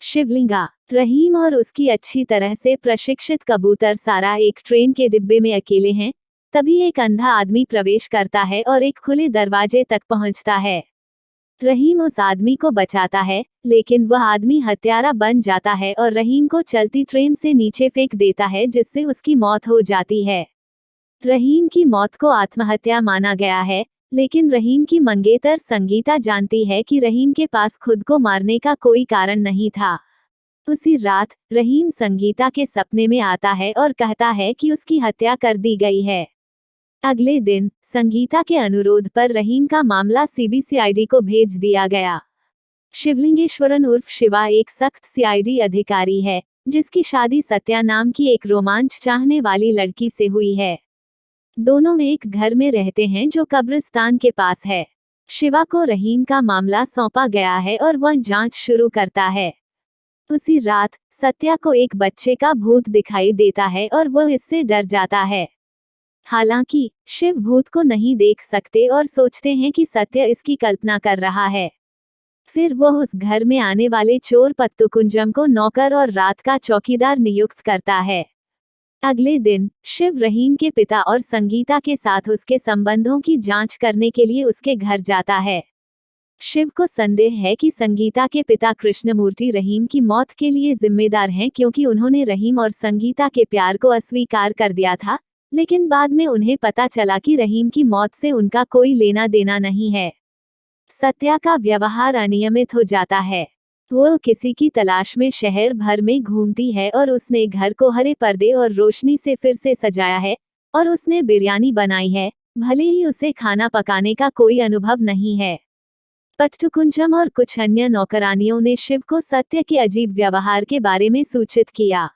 शिवलिंगा। रहीम और उसकी अच्छी तरह से प्रशिक्षित कबूतर सारा एक ट्रेन के डिब्बे में अकेले हैं। तभी एक अंधा आदमी प्रवेश करता है और एक खुले दरवाजे तक पहुंचता है। रहीम उस आदमी को बचाता है, लेकिन वह आदमी हत्यारा बन जाता है और रहीम को चलती ट्रेन से नीचे फेंक देता है, जिससे उसकी मौत हो जाती है। रहीम की मौत को आत्महत्या माना गया है, लेकिन रहीम की मंगेतर संगीता जानती है कि रहीम के पास खुद को मारने का कोई कारण नहीं था। उसी रात रहीम संगीता के सपने में आता है और कहता है कि उसकी हत्या कर दी गई है। अगले दिन संगीता के अनुरोध पर रहीम का मामला सीबीसीआईडी को भेज दिया गया। शिवलिंगेश्वरन उर्फ शिवा एक सख्त सीआईडी अधिकारी है, जिसकी शादी सत्या नाम की एक रोमांच चाहने वाली लड़की से हुई है। दोनों एक घर में रहते हैं जो कब्रिस्तान के पास है। शिवा को रहीम का मामला सौंपा गया है और वह जांच शुरू करता है। उसी रात सत्या को एक बच्चे का भूत दिखाई देता है और वह इससे डर जाता है। हालांकि शिव भूत को नहीं देख सकते और सोचते हैं कि सत्य इसकी कल्पना कर रहा है। फिर वह उस घर में आने वाले चोर पत्तुकुंजम को नौकर और रात का चौकीदार नियुक्त करता है। अगले दिन शिव रहीम के पिता और संगीता के साथ उसके संबंधों की जांच करने के लिए उसके घर जाता है। शिव को संदेह है कि संगीता के पिता कृष्णमूर्ति रहीम की मौत के लिए जिम्मेदार हैं, क्योंकि उन्होंने रहीम और संगीता के प्यार को अस्वीकार कर दिया था, लेकिन बाद में उन्हें पता चला कि रहीम की मौत से उनका कोई लेना देना नहीं है। सत्या का व्यवहार अनियमित हो जाता है। वो किसी की तलाश में शहर भर में घूमती है और उसने घर को हरे पर्दे और रोशनी से फिर से सजाया है और उसने बिरयानी बनाई है, भले ही उसे खाना पकाने का कोई अनुभव नहीं है। पट्टुकुंजम और कुछ अन्य नौकरानियों ने शिव को सत्य के अजीब व्यवहार के बारे में सूचित किया।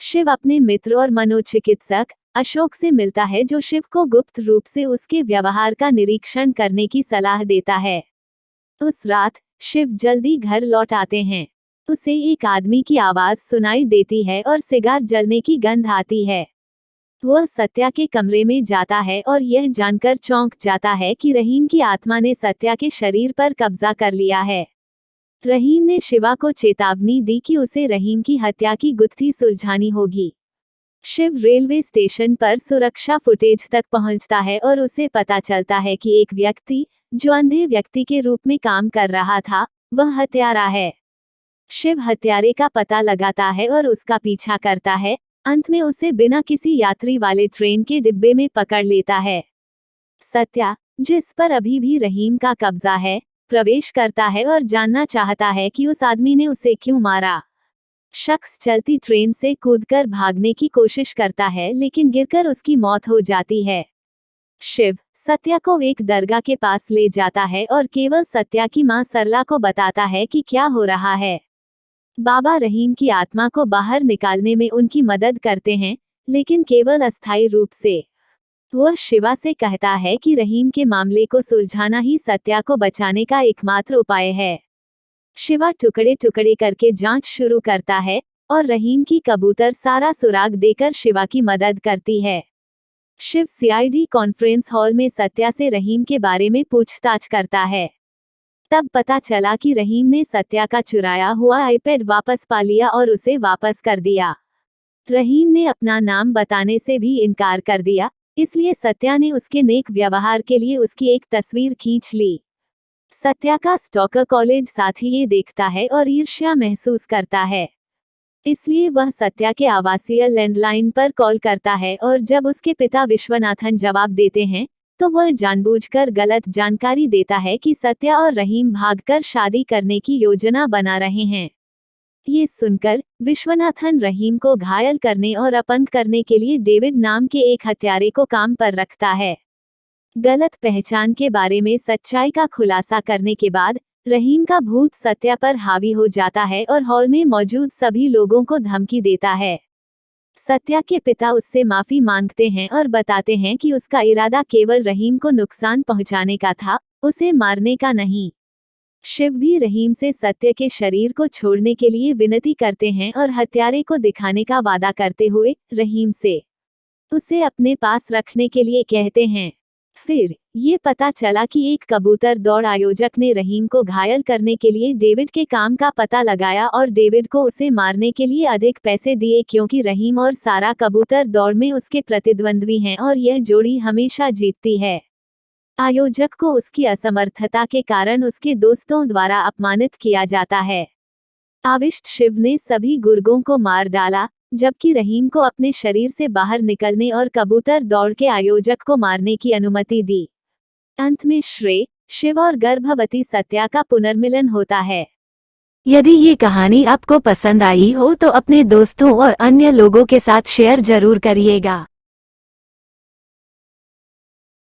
शिव अपने मित्र और मनोचिकित्सक अशोक से मिलता है, जो शिव को गुप्त रूप से उसके व्यवहार का निरीक्षण करने की सलाह देता है। उस रात शिव जल्दी घर लौट आते हैं। उसे एक आदमी की आवाज सुनाई देती है और सिगार जलने की गंध आती है। वह सत्या के कमरे में जाता है और यह जानकर चौंक जाता है कि रहीम की आत्मा ने सत्या के शरीर पर कब्जा कर लिया है। रहीम ने शिवा को चेतावनी दी कि उसे रहीम की हत्या की गुत्थी सुलझानी होगी। शिव रेलवे स्टेशन पर सुरक्षा फुटेज तक पहुंचता है और उसे पता चलता है कि एक व्यक्ति जो अंधे व्यक्ति के रूप में काम कर रहा था, वह हत्यारा है। शिव हत्यारे का पता लगाता है और उसका पीछा करता है। अंत में उसे बिना किसी यात्री वाले ट्रेन के डिब्बे में पकड़ लेता है। सत्या, जिस पर अभी भी रहीम का कब्जा है, प्रवेश करता है और जानना चाहता है कि उस आदमी ने उसे क्यों मारा। शख्स चलती ट्रेन से कूदकर भागने की कोशिश करता है, लेकिन गिरकर उसकी मौत हो जाती है। शिव सत्या को एक दरगाह के पास ले जाता है और केवल सत्या की मां सरला को बताता है कि क्या हो रहा है। बाबा रहीम की आत्मा को बाहर निकालने में उनकी मदद करते हैं, लेकिन केवल अस्थायी रूप से। वह शिवा से कहता है कि रहीम के मामले को सुलझाना ही सत्या को बचाने का एकमात्र उपाय है। शिवा टुकड़े टुकड़े करके जांच शुरू करता है और रहीम की कबूतर सारा सुराग देकर शिवा की मदद करती है। शिव सीआईडी कॉन्फ्रेंस हॉल में सत्या से रहीम के बारे में पूछताछ करता है। तब पता चला कि रहीम ने सत्या का चुराया हुआ आईपैड वापस पा लिया और उसे वापस कर दिया। रहीम ने अपना नाम बताने से भी इनकार कर दिया, इसलिए सत्या ने उसके नेक व्यवहार के लिए उसकी एक तस्वीर खींच ली। सत्या का स्टॉकर कॉलेज साथी ये देखता है और ईर्ष्या महसूस करता है, इसलिए वह सत्या के आवासीय लैंडलाइन पर कॉल करता है और जब उसके पिता विश्वनाथन जवाब देते हैं, तो वह जानबूझकर गलत जानकारी देता है कि सत्या और रहीम भागकर शादी करने की योजना बना रहे हैं। ये सुनकर विश्वनाथन रहीम को घायल करने और अपंग करने के लिए डेविड नाम के एक हत्यारे को काम पर रखता है। गलत पहचान के बारे में सच्चाई का खुलासा करने के बाद रहीम का भूत सत्या पर हावी हो जाता है और हॉल में मौजूद सभी लोगों को धमकी देता है। सत्या के पिता उससे माफी मांगते हैं और बताते हैं कि उसका इरादा केवल रहीम को नुकसान पहुंचाने का था, उसे मारने का नहीं। शिव भी रहीम से सत्य के शरीर को छोड़ने के लिए विनती करते हैं और हत्यारे को दिखाने का वादा करते हुए रहीम से उसे अपने पास रखने के लिए कहते हैं। फिर ये पता चला कि एक कबूतर दौड़ आयोजक ने रहीम को घायल करने के लिए डेविड के काम का पता लगाया और डेविड को उसे मारने के लिए अधिक पैसे दिए क्योंकि रहीम और सारा कबूतर दौड़ में उसके प्रतिद्वंद्वी हैं और यह जोड़ी हमेशा जीतती है। आयोजक को उसकी असमर्थता के कारण उसके दोस्तों द्वारा अपमानित किया जाता है। आविष्ट शिव ने सभी गुर्गों को मार डाला, जबकि रहीम को अपने शरीर से बाहर निकलने और कबूतर दौड़ के आयोजक को मारने की अनुमति दी। अंत में श्रेय, शिव और गर्भवती सत्या का पुनर्मिलन होता है। यदि ये कहानी आपको पसंद आई हो तो अपने दोस्तों और अन्य लोगों के साथ शेयर जरूर करिएगा।